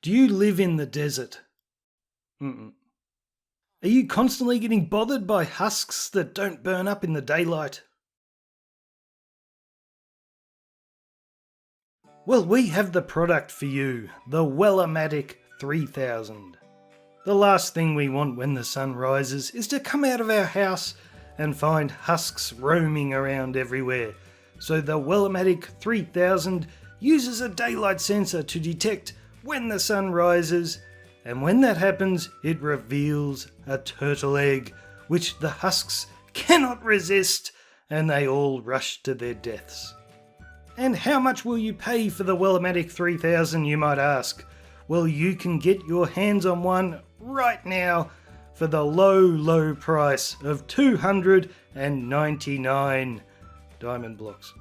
Do you live in the desert? Mm-mm. Are you constantly getting bothered by husks that don't burn up in the daylight? Well, we have the product for you, the Wellermatic 3000. The last thing we want when the sun rises is to come out of our house and find husks roaming around everywhere. So the Wellermatic 3000 uses a daylight sensor to detect when the sun rises, and when that happens, it reveals a turtle egg, which the husks cannot resist, and they all rush to their deaths. And how much will you pay for the Wellermatic 3000, you might ask? Well, you can get your hands on one right now for the low price of 299 diamond blocks.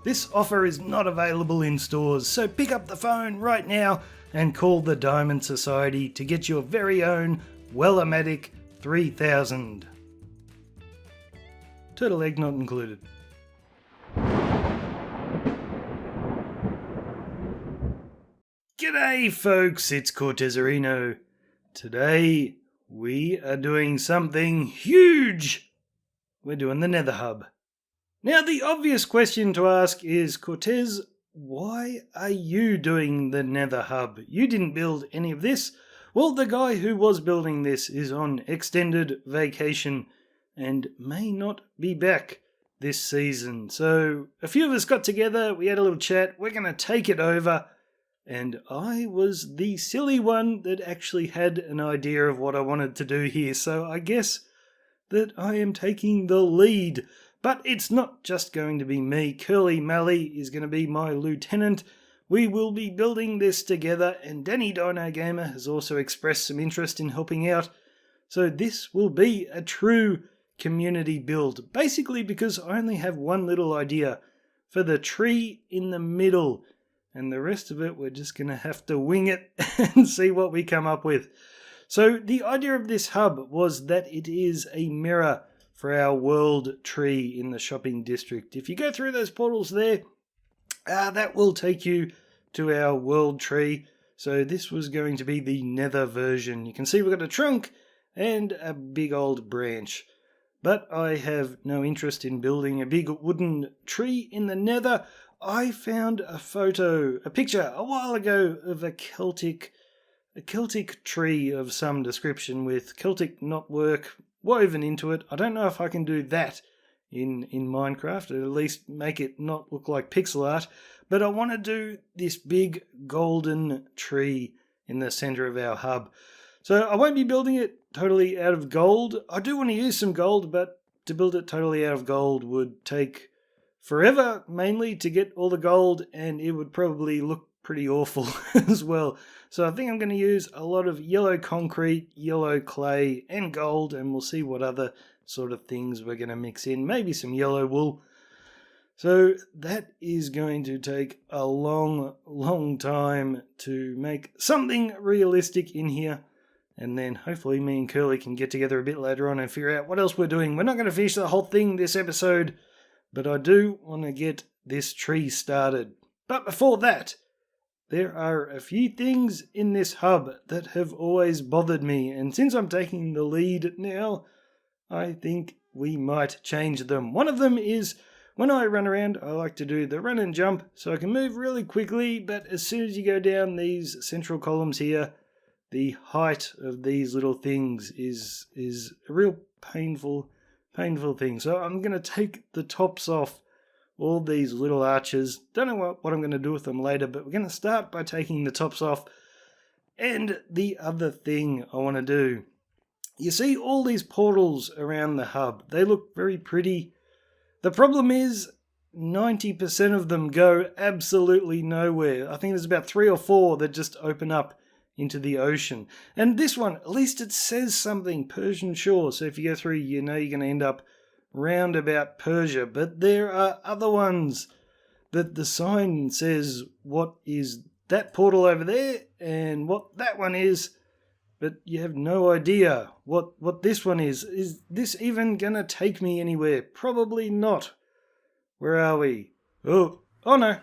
This offer is not available in stores, so pick up the phone right now and call the Diamond Society to get your very own Wellermatic 3000. Turtle egg not included. G'day folks, it's Cortezerino. Today we are doing something huge. We're doing the Nether Hub. Now the obvious question to ask is, Cortez, why are you doing the Nether Hub? You didn't build any of this. Well, the guy who was building this is on extended vacation and may not be back this season. So a few of us got together, we had a little chat, we're going to take it over. And I was the silly one that actually had an idea of what I wanted to do here. So I guess that I am taking the lead. But it's not just going to be me. Curly Mally is going to be my lieutenant. We will be building this together, and Danny Dino Gamer has also expressed some interest in helping out. So this will be a true community build. Basically because I only have one little idea for the tree in the middle. And the rest of it, we're just going to have to wing it and see what we come up with. So the idea of this hub was that it is a mirror for our world tree in the shopping district. If you go through those portals there, that will take you to our world tree. So this was going to be the Nether version. You can see we've got a trunk and a big old branch. But I have no interest in building a big wooden tree in the Nether. I found a picture a while ago of a Celtic tree of some description with Celtic knotwork woven into it. I don't know if I can do that in Minecraft, or at least make it not look like pixel art, but I want to do this big golden tree in the center of our hub. So I won't be building it totally out of gold. I do want to use some gold, but to build it totally out of gold would take forever, mainly to get all the gold, and it would probably look pretty awful as well. So I think I'm going to use a lot of yellow concrete, yellow clay, and gold, and we'll see what other sort of things we're going to mix in. Maybe some yellow wool. So that is going to take a long time to make something realistic in here. And then hopefully me and Curly can get together a bit later on and figure out what else we're doing. We're not going to finish the whole thing this episode, but I do want to get this tree started. But before that, there are a few things in this hub that have always bothered me, and since I'm taking the lead now, I think we might change them. One of them is, when I run around, I like to do the run and jump, so I can move really quickly, but as soon as you go down these central columns here, the height of these little things is a real painful thing. So I'm going to take the tops off all these little arches. Don't know what I'm going to do with them later, but we're going to start by taking the tops off. And the other thing I want to do, you see all these portals around the hub. They look very pretty. The problem is 90% of them go absolutely nowhere. I think there's about 3 or 4 that just open up into the ocean. And this one, at least it says something, Persian Shore. So if you go through, you know you're going to end up round about Persia. But there are other ones that the sign says what is that portal over there and what that one is, but you have no idea what this one is. Is this even going to take me anywhere? Probably not. Where are we? Oh no.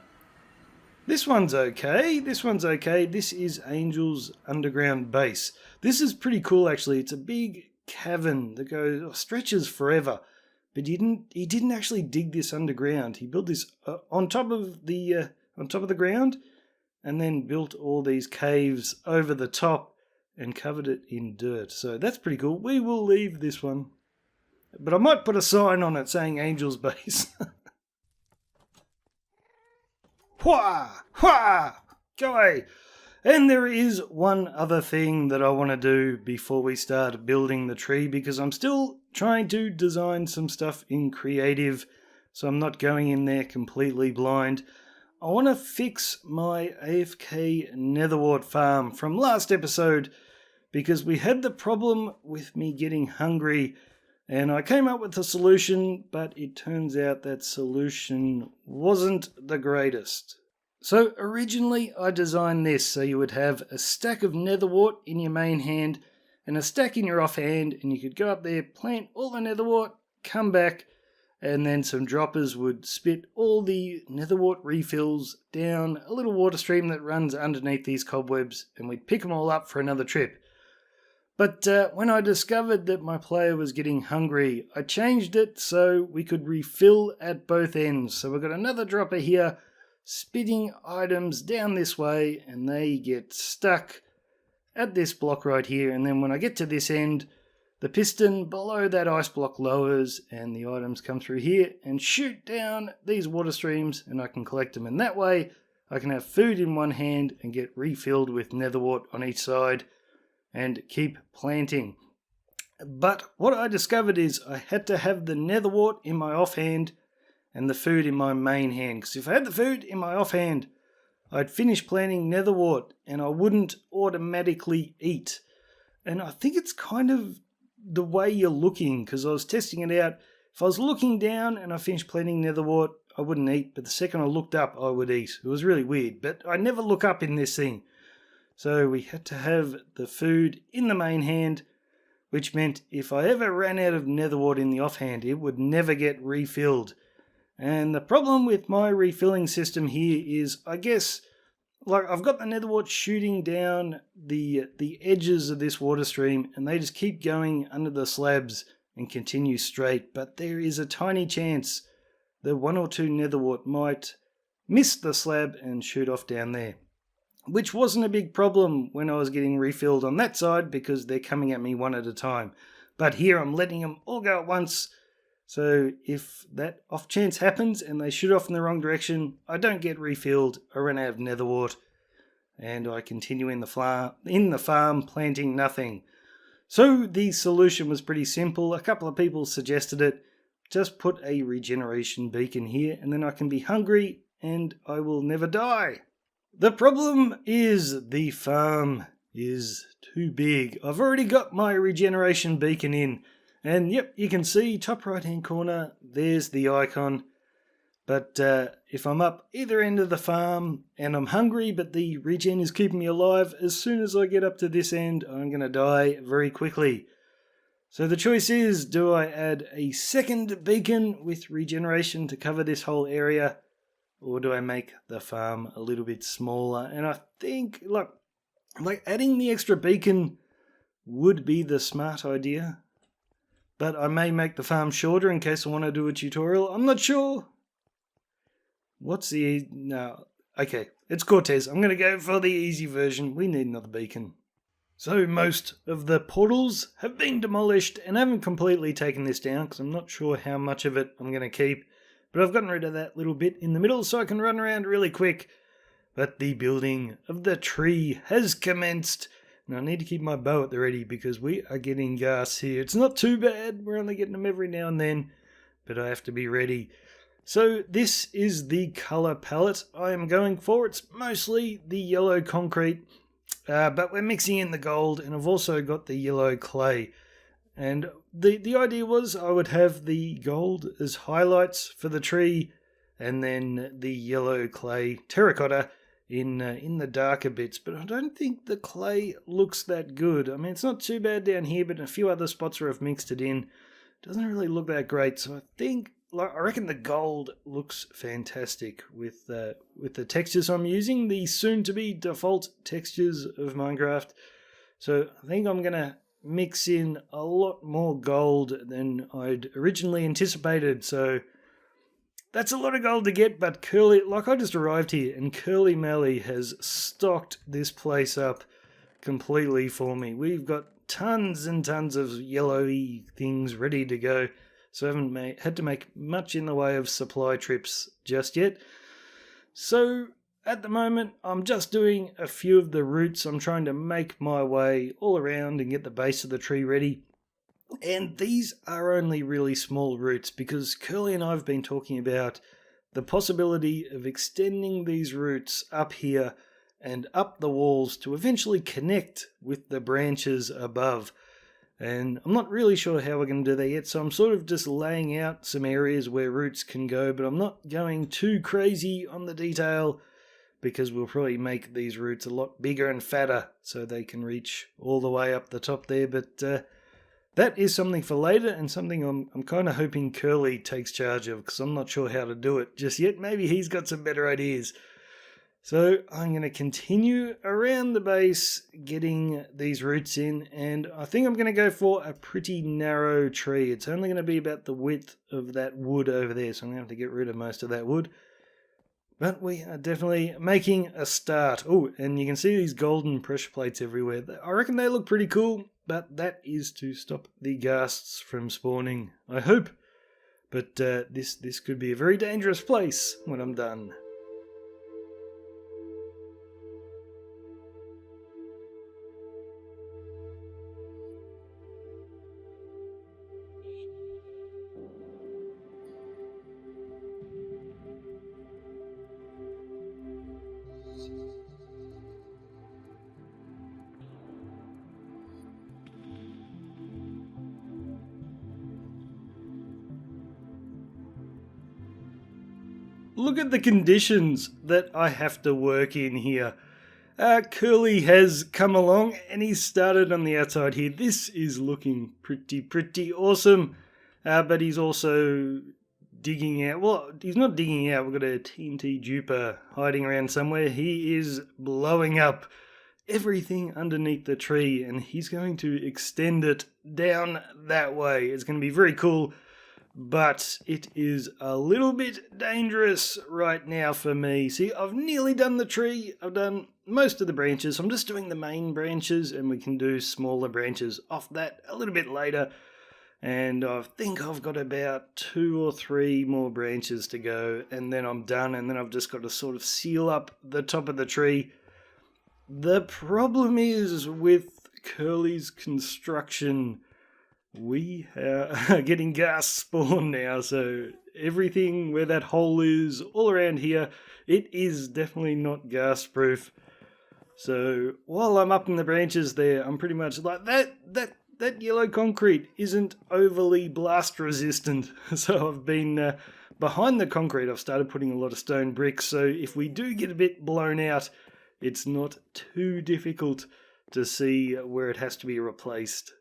This one's okay. This one's okay. This is Angel's underground base. This is pretty cool, actually. It's a big cavern that stretches forever. But he didn't actually dig this underground. He built this on top of the ground, and then built all these caves over the top and covered it in dirt. So that's pretty cool. We will leave this one, but I might put a sign on it saying Angel's base. Hwah! Hwah! Go away! And there is one other thing that I want to do before we start building the tree, because I'm still trying to design some stuff in creative, so I'm not going in there completely blind. I want to fix my AFK netherwart farm from last episode, because we had the problem with me getting hungry, and I came up with a solution, but it turns out that solution wasn't the greatest. So originally I designed this so you would have a stack of netherwart in your main hand and a stack in your offhand, and you could go up there, plant all the netherwart, come back, and then some droppers would spit all the netherwart refills down a little water stream that runs underneath these cobwebs, and we'd pick them all up for another trip. But when I discovered that my player was getting hungry, I changed it so we could refill at both ends. So we've got another dropper here, spitting items down this way, and they get stuck at this block right here. And then when I get to this end, the piston below that ice block lowers, and the items come through here and shoot down these water streams, and I can collect them. And that way I can have food in one hand and get refilled with netherwart on each side and keep planting. But what I discovered is I had to have the netherwart in my offhand and the food in my main hand, because if I had the food in my offhand, I'd finish planting netherwart and I wouldn't automatically eat. And I think it's kind of the way you're looking, because I was testing it out. If I was looking down and I finished planting netherwart, I wouldn't eat, but the second I looked up, I would eat. It was really weird, but I never look up in this thing. So we had to have the food in the main hand, which meant if I ever ran out of netherwart in the offhand, it would never get refilled. And the problem with my refilling system here is, I guess, like I've got the netherwart shooting down the edges of this water stream, and they just keep going under the slabs and continue straight. But there is a tiny chance that one or two netherwart might miss the slab and shoot off down there, which wasn't a big problem when I was getting refilled on that side, because they're coming at me one at a time. But here I'm letting them all go at once. So if that off chance happens and they shoot off in the wrong direction, I don't get refilled, I run out of netherwart, and I continue in the farm planting nothing. So the solution was pretty simple. A couple of people suggested it. Just put a regeneration beacon here, and then I can be hungry and I will never die. The problem is the farm is too big. I've already got my regeneration beacon in. And yep, you can see top right hand corner, there's the icon. But if I'm up either end of the farm and I'm hungry but the regen is keeping me alive, as soon as I get up to this end, I'm going to die very quickly. So the choice is, do I add a second beacon with regeneration to cover this whole area, or do I make the farm a little bit smaller? And I think, like adding the extra beacon would be the smart idea. But I may make the farm shorter in case I want to do a tutorial. I'm not sure. No. Okay, it's Cortez. I'm going to go for the easy version. We need another beacon. So most of the portals have been demolished, and I haven't completely taken this down because I'm not sure how much of it I'm going to keep. But I've gotten rid of that little bit in the middle so I can run around really quick. But the building of the tree has commenced. And I need to keep my bow at the ready because we are getting gas here. It's not too bad. We're only getting them every now and then. But I have to be ready. So this is the colour palette I am going for. It's mostly the yellow concrete. But we're mixing in the gold. And I've also got the yellow clay. And the idea was I would have the gold as highlights for the tree. And then the yellow clay terracotta in the darker bits, but I don't think the clay looks that good. I mean, it's not too bad down here, but in a few other spots where I've mixed it in, it doesn't really look that great. So I think like, I reckon the gold looks fantastic with the textures I'm using, the soon-to-be default textures of Minecraft. So I think I'm going to mix in a lot more gold than I'd originally anticipated. So that's a lot of gold to get, but Curly, like, I just arrived here and Curly Melly has stocked this place up completely for me. We've got tons and tons of yellowy things ready to go. So I haven't had to make much in the way of supply trips just yet. So at the moment, I'm just doing a few of the roots. I'm trying to make my way all around and get the base of the tree ready. And these are only really small roots because Curly and I have been talking about the possibility of extending these roots up here and up the walls to eventually connect with the branches above. And I'm not really sure how we're going to do that yet, so I'm sort of just laying out some areas where roots can go, but I'm not going too crazy on the detail because we'll probably make these roots a lot bigger and fatter so they can reach all the way up the top there. But that is something for later and something I'm kind of hoping Curly takes charge of because I'm not sure how to do it just yet. Maybe he's got some better ideas. So I'm going to continue around the base getting these roots in, and I think I'm going to go for a pretty narrow tree. It's only going to be about the width of that wood over there, so I'm going to have to get rid of most of that wood. But we are definitely making a start. Oh, and you can see these golden pressure plates everywhere. I reckon they look pretty cool, but that is to stop the ghasts from spawning, I hope. But this could be a very dangerous place when I'm done. Look at the conditions that I have to work in here. Curly has come along and he's started on the outside here. This is looking pretty awesome. But he's also digging out. Well, he's not digging out. We've got a TNT duper hiding around somewhere. He is blowing up everything underneath the tree and he's going to extend it down that way. It's going to be very cool. But it is a little bit dangerous right now for me. See, I've nearly done the tree. I've done most of the branches. I'm just doing the main branches and we can do smaller branches off that a little bit later. And I think I've got about 2 or 3 more branches to go and then I'm done. And then I've just got to sort of seal up the top of the tree. The problem is with Curly's construction, we are getting ghast spawn now, so everything where that hole is, all around here, it is definitely not ghast proof. So while I'm up in the branches there, I'm pretty much like, that yellow concrete isn't overly blast resistant. So I've been behind the concrete, I've started putting a lot of stone bricks, so if we do get a bit blown out, it's not too difficult to see where it has to be replaced.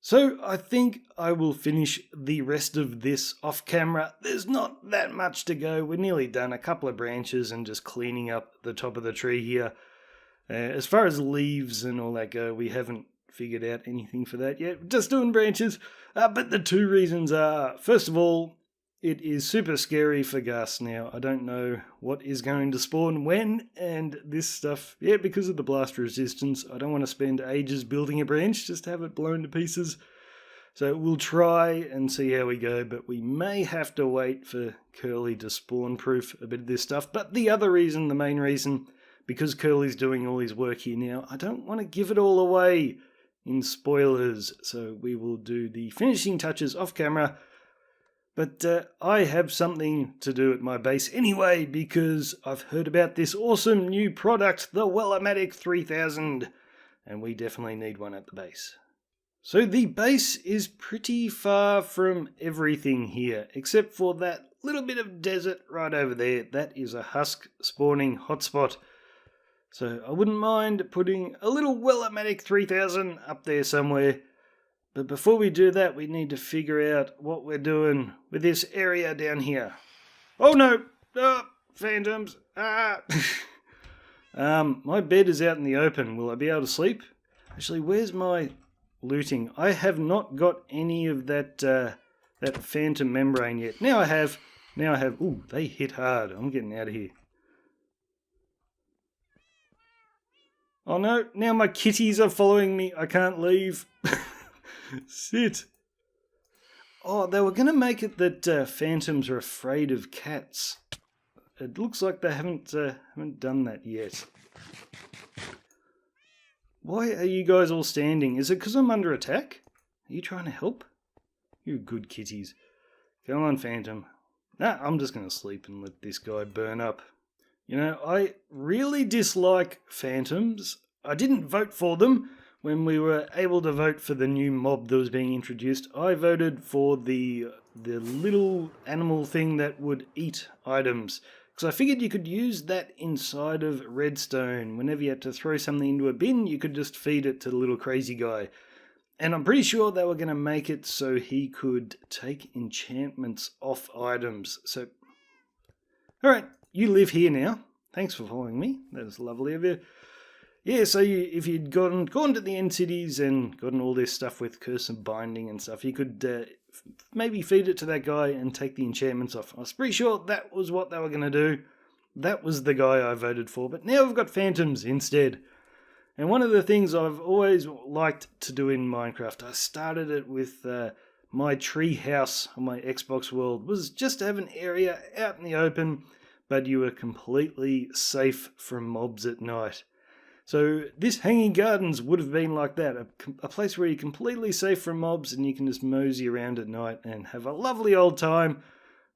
So I think I will finish the rest of this off camera. There's not that much to go. We're nearly done. A couple of branches and just cleaning up the top of the tree here. As far as leaves and all that go, we haven't figured out anything for that yet. Just doing branches. But the 2 reasons are, first of all, it is super scary for ghasts now. I don't know what is going to spawn when, and this stuff, yeah, because of the blast resistance, I don't want to spend ages building a branch just to have it blown to pieces. So we'll try and see how we go, but we may have to wait for Curly to spawn proof a bit of this stuff. But the other reason, the main reason, because Curly's doing all his work here now, I don't want to give it all away in spoilers. So we will do the finishing touches off camera. But I have something to do at my base anyway, because I've heard about this awesome new product, the Wellermatic 3000, and we definitely need one at the base. So the base is pretty far from everything here, except for that little bit of desert right over there. That is a husk spawning hotspot. So I wouldn't mind putting a little Wellermatic 3000 up there somewhere. But before we do that, we need to figure out what we're doing with this area down here. Oh no! Phantoms! My bed is out in the open. Will I be able to sleep? Actually, where's my looting? I have not got any of that that phantom membrane yet. Now I have. Ooh, they hit hard. I'm getting out of here. Oh no, now my kitties are following me. I can't leave. Sit. Oh, they were going to make it that phantoms are afraid of cats. It looks like they haven't done that yet. Why are you guys all standing? Is it because I'm under attack? Are you trying to help? You good kitties. Come on, Phantom. Nah, I'm just going to sleep and let this guy burn up. You know, I really dislike phantoms. I didn't vote for them when we were able to vote for the new mob that was being introduced. I voted for the little animal thing that would eat items. Because I figured you could use that inside of redstone. Whenever you had to throw something into a bin, you could just feed it to the little crazy guy. And I'm pretty sure they were going to make it so he could take enchantments off items. So, alright, you live here now. Thanks for following me. That was lovely of you. Yeah, so if you'd gone to the end cities and gotten all this stuff with curse and binding and stuff, you could maybe feed it to that guy and take the enchantments off. I was pretty sure that was what they were going to do. That was the guy I voted for, but now we've got phantoms instead. And one of the things I've always liked to do in Minecraft, I started it with my tree house on my Xbox world, was just to have an area out in the open, but you were completely safe from mobs at night. So this Hanging Gardens would have been like that, a place where you're completely safe from mobs and you can just mosey around at night and have a lovely old time,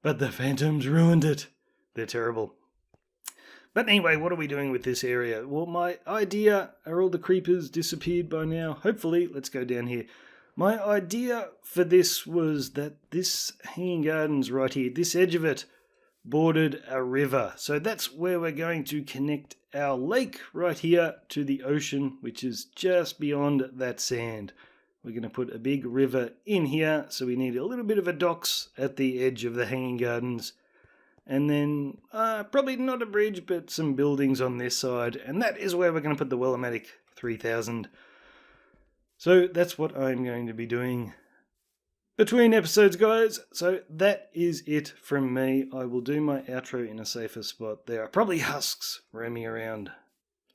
but the phantoms ruined it. They're terrible. But anyway, what are we doing with this area? Well, my idea, are all the creepers disappeared by now? Hopefully, let's go down here. My idea for this was that this Hanging Gardens right here, this edge of it, bordered a river. So that's where we're going to connect our lake right here to the ocean, which is just beyond that sand. We're going to put a big river in here, so we need a little bit of a docks at the edge of the Hanging Gardens. And then probably not a bridge, but some buildings on this side. And that is where we're going to put the Wellomatic 3000. So that's what I'm going to be doing between episodes, guys. So that is it from me. I will do my outro in a safer spot. There are probably husks roaming around.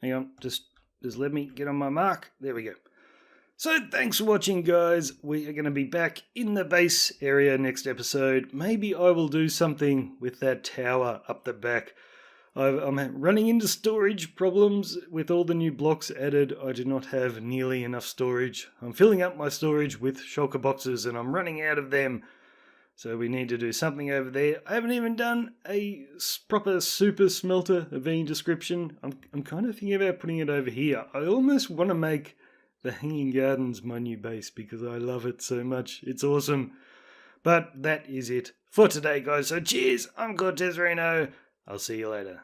Hang on, just let me get on my mark. There we go. So thanks for watching, guys. We are going to be back in the base area next episode. Maybe I will do something with that tower up the back. I'm running into storage problems with all the new blocks added. I do not have nearly enough storage. I'm filling up my storage with shulker boxes and I'm running out of them. So we need to do something over there. I haven't even done a proper super smelter of any description. I'm kind of thinking about putting it over here. I almost want to make the Hanging Gardens my new base because I love it so much. It's awesome. But that is it for today, guys. So cheers, I'm Cortezerino. I'll see you later.